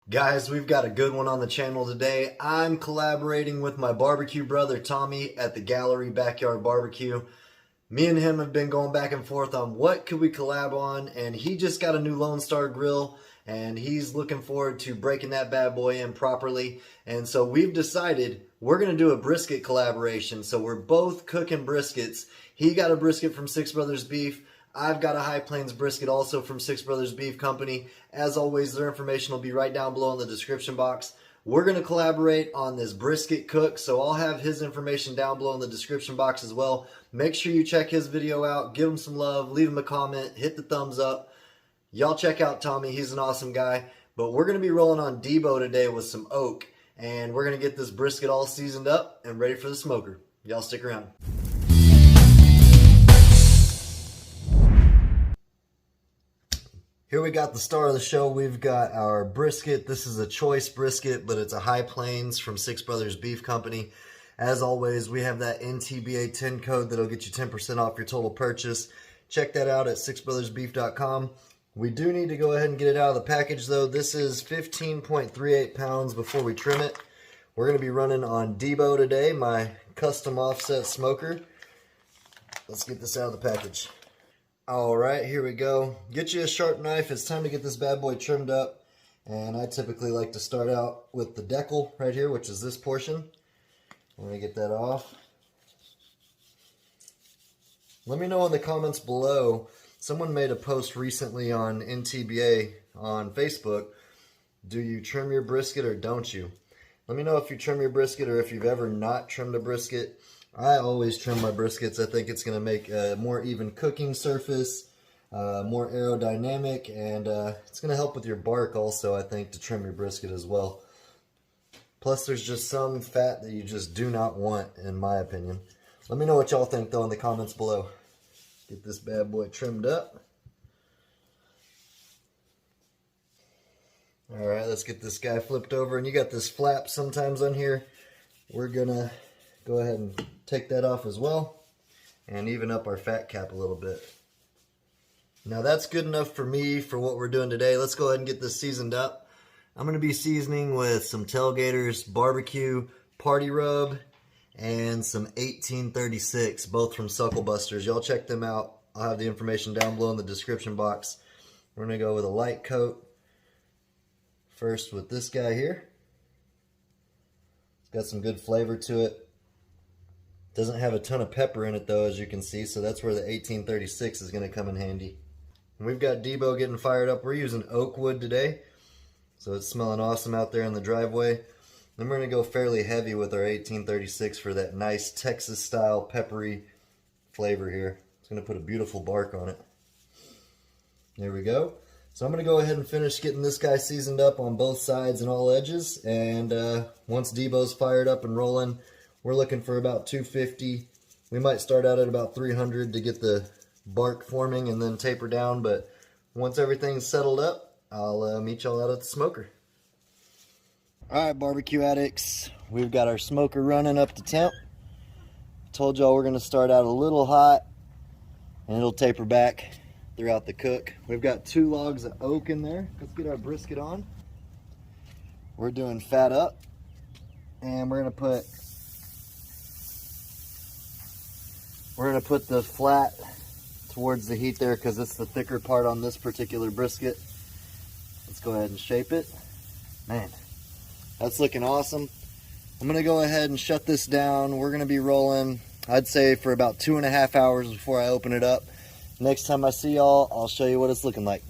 Guys, we've got a good one on the channel today. I'm collaborating with my barbecue brother Tommy at the Gallery Backyard BBQ. Me and him have been going back and forth on what could we collab on, and he just got a new Lone Star grill and he's looking forward to breaking that bad boy in properly. And so we've decided we're going to do a brisket collaboration. So we're both cooking briskets. He got a brisket from Six Brothers Beef. I've got a High Plains brisket also from Six Brothers Beef Company. As always, their information will be right down below in the description box. We're going to collaborate on this brisket cook, so I'll have his information down below in the description box as well. Make sure you check his video out, give him some love, leave him a comment, hit the thumbs up. Y'all check out Tommy, he's an awesome guy. But we're going to be rolling on debo today with some oak, and we're going to get this brisket all seasoned up and ready for the smoker. Y'all stick around. Here we got the star of the show. We've got our brisket. This is a choice brisket, but it's a High Plains from Six Brothers Beef Company. As always, we have that NTBA 10 code that'll get you 10% off your total purchase. Check that out at sixbrothersbeef.com. We do need to go ahead and get it out of the package though. This is 15.38 pounds before we trim it. We're going to be running on debo today, my custom offset smoker. Let's get this out of the package. Alright, here we go. Get you a sharp knife. It's time to get this bad boy trimmed up. And I typically like to start out with the decal right here, which is this portion. I'm going to get that off. Let me know in the comments below. Someone made a post recently on NTBA on Facebook. Do you trim your brisket or don't you? Let me know if you trim your brisket or if you've ever not trimmed a brisket. I always trim my briskets. I think it's going to make a more even cooking surface, more aerodynamic, and it's going to help with your bark also, I think, to trim your brisket as well. Plus, there's just some fat that you just do not want, in my opinion. Let me know what y'all think, though, in the comments below. Get this bad boy trimmed up. Alright, let's get this guy flipped over. And you got this flap sometimes on here. We're going to go ahead and take that off as well and even up our fat cap a little bit. Now that's good enough for me for what we're doing today. Let's go ahead and get this seasoned up. I'm going to be seasoning with some Tailgaters barbecue party rub and some 1836, both from Sucklebusters. Y'all check them out. I'll have the information down below in the description box. We're going to go with a light coat. First with this guy here. It's got some good flavor to it. Doesn't have a ton of pepper in it though, as you can see, so that's where the 1836 is going to come in handy. And we've got debo getting fired up. We're using oak wood today, so it's smelling awesome out there in the driveway. Then we're going to go fairly heavy with our 1836 for that nice Texas style peppery flavor here. It's going to put a beautiful bark on it. There we go. So I'm going to go ahead and finish getting this guy seasoned up on both sides and all edges, and once debo's fired up and rolling, we're looking for about 250. We might start out at about 300 to get the bark forming and then taper down, but once everything's settled up, I'll meet y'all out at the smoker. Alright, barbecue addicts, we've got our smoker running up to temp. Told y'all we're going to start out a little hot and it'll taper back throughout the cook. We've got 2 logs of oak in there. Let's get our brisket on. We're doing fat up, and we're going to put the flat towards the heat there because it's the thicker part on this particular brisket. Let's go ahead and shape it. Man, that's looking awesome. I'm going to go ahead and shut this down. We're going to be rolling, I'd say, for about 2.5 hours before I open it up. Next time I see y'all, I'll show you what it's looking like.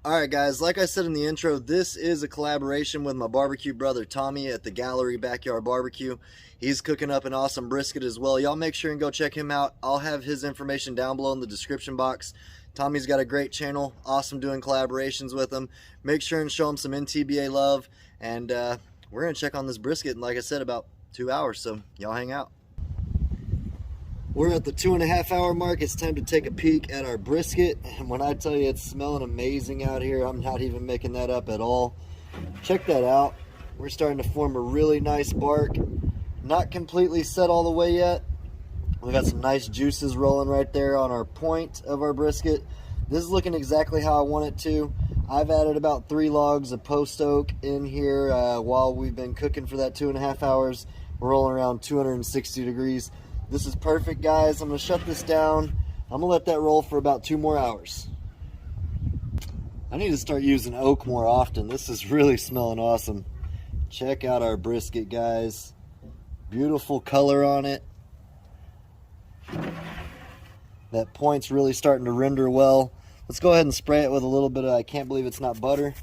Alright guys, like I said in the intro, this is a collaboration with my barbecue brother Tommy at the Gallery Backyard BBQ. He's cooking up an awesome brisket as well. Y'all make sure and go check him out. I'll have his information down below in the description box. Tommy's got a great channel, awesome doing collaborations with him. Make sure and show him some NTBA love, and we're going to check on this brisket in, like I said, about 2 hours, so y'all hang out. We're at the 2.5 hour mark. It's time to take a peek at our brisket. And when I tell you it's smelling amazing out here, I'm not even making that up at all. Check that out. We're starting to form a really nice bark. Not completely set all the way yet. We got some nice juices rolling right there on our point of our brisket. This is looking exactly how I want it to. I've added about 3 logs of post oak in here while we've been cooking for that 2.5 hours. We're rolling around 260 degrees. This is perfect, guys. I'm gonna shut this down. I'm gonna let that roll for about 2 more hours. I need to start using oak more often. This is really smelling awesome. Check out our brisket, guys. Beautiful color on it. That point's really starting to render well. Let's go ahead and spray it with a little bit of, I can't believe it's not butter.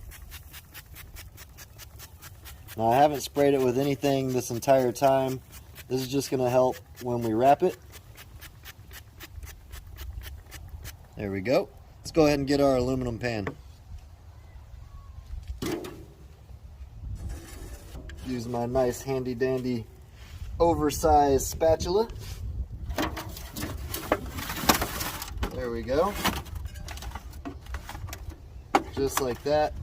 Now, I haven't sprayed it with anything this entire time. This is just gonna help when we wrap it. There we go. Let's go ahead and get our aluminum pan. Use my nice handy dandy oversized spatula. There we go. Just like that.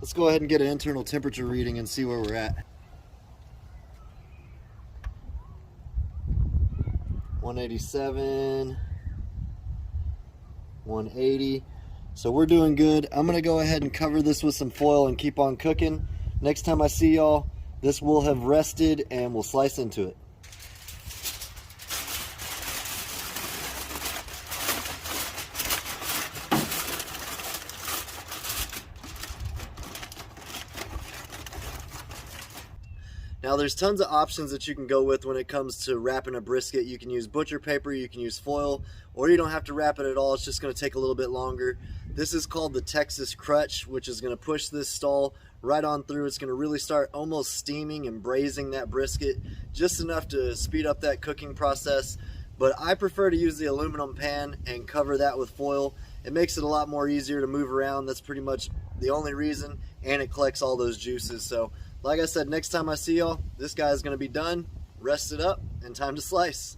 Let's go ahead and get an internal temperature reading and see where we're at. 187, 180. So we're doing good. I'm gonna go ahead and cover this with some foil and keep on cooking. Next time I see y'all, this will have rested and we'll slice into it. Now there's tons of options that you can go with when it comes to wrapping a brisket. You can use butcher paper, you can use foil, or you don't have to wrap it at all. It's just going to take a little bit longer. This is called the Texas Crutch, which is going to push this stall right on through. It's going to really start almost steaming and braising that brisket, just enough to speed up that cooking process. But I prefer to use the aluminum pan and cover that with foil. It makes it a lot more easier to move around. That's pretty much the only reason, and it collects all those juices. So like I said, next time I see y'all, this guy is going to be done, rested up, and time to slice.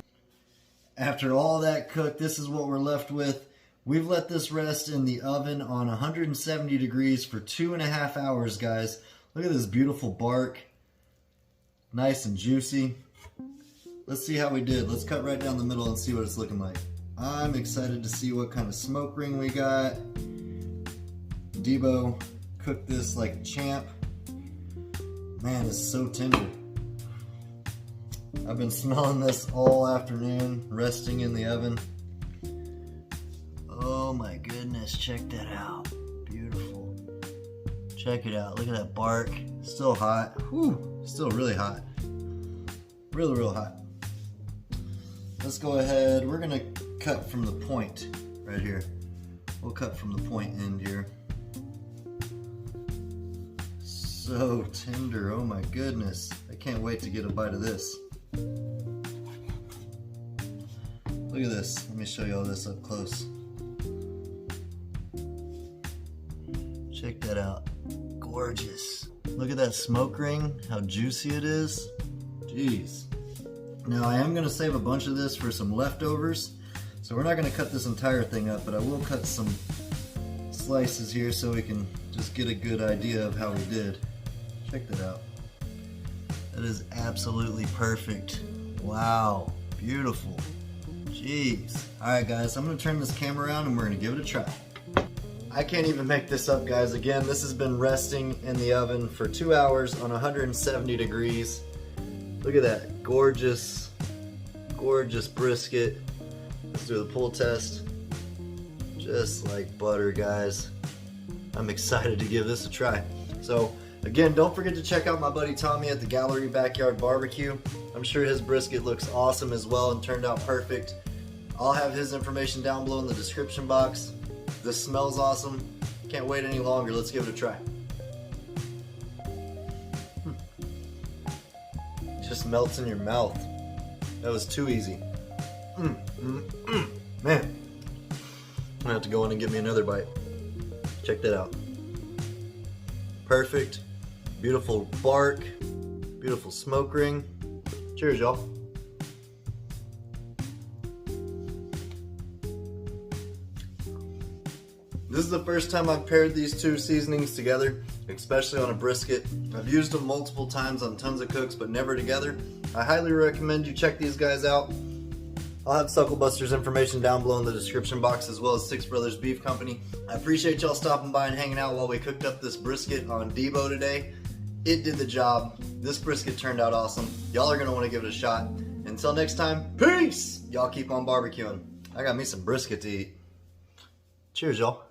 After all that cooked, this is what we're left with. We've let this rest in the oven on 170 degrees for 2.5 hours, guys. Look at this beautiful bark. Nice and juicy. Let's see how we did. Let's cut right down the middle and see what it's looking like. I'm excited to see what kind of smoke ring we got. Debo cooked this like a champ. Man, it's so tender. I've been smelling this all afternoon, resting in the oven. Oh my goodness, check that out. Beautiful. Check it out, look at that bark. Still hot. Whew, still really hot. Really, real hot. Let's go ahead, we're gonna cut from the point right here. We'll cut from the point end here. So tender, oh my goodness. I can't wait to get a bite of this. Look at this, let me show you all this up close. Check that out, gorgeous. Look at that smoke ring, how juicy it is. Jeez. Now I am gonna save a bunch of this for some leftovers. So we're not gonna cut this entire thing up, but I will cut some slices here so we can just get a good idea of how we did. Check that out. That is absolutely perfect. Wow, beautiful. Jeez. All right, guys, I'm gonna turn this camera around and we're gonna give it a try. I can't even make this up, guys. Again, this has been resting in the oven for 2 hours on 170 degrees. Look at that, gorgeous, gorgeous brisket. Let's do the pull test. Just like butter, guys. I'm excited to give this a try. So, again, don't forget to check out my buddy Tommy at the Gallery Backyard BBQ. I'm sure his brisket looks awesome as well and turned out perfect. I'll have his information down below in the description box. This smells awesome. Can't wait any longer. Let's give it a try. It just melts in your mouth. That was too easy. Man, I'm gonna have to go in and get me another bite. Check that out. Perfect. Beautiful bark. Beautiful smoke ring. Cheers, y'all. This is the first time I've paired these two seasonings together, especially on a brisket. I've used them multiple times on tons of cooks, but never together. I highly recommend you check these guys out. I'll have Sucklebusters information down below in the description box, as well as Six Brothers Beef Company. I appreciate y'all stopping by and hanging out while we cooked up this brisket on debo today. It did the job. This brisket turned out awesome. Y'all are gonna want to give it a shot. Until next time, peace! Y'all keep on barbecuing. I got me some brisket to eat. Cheers, y'all.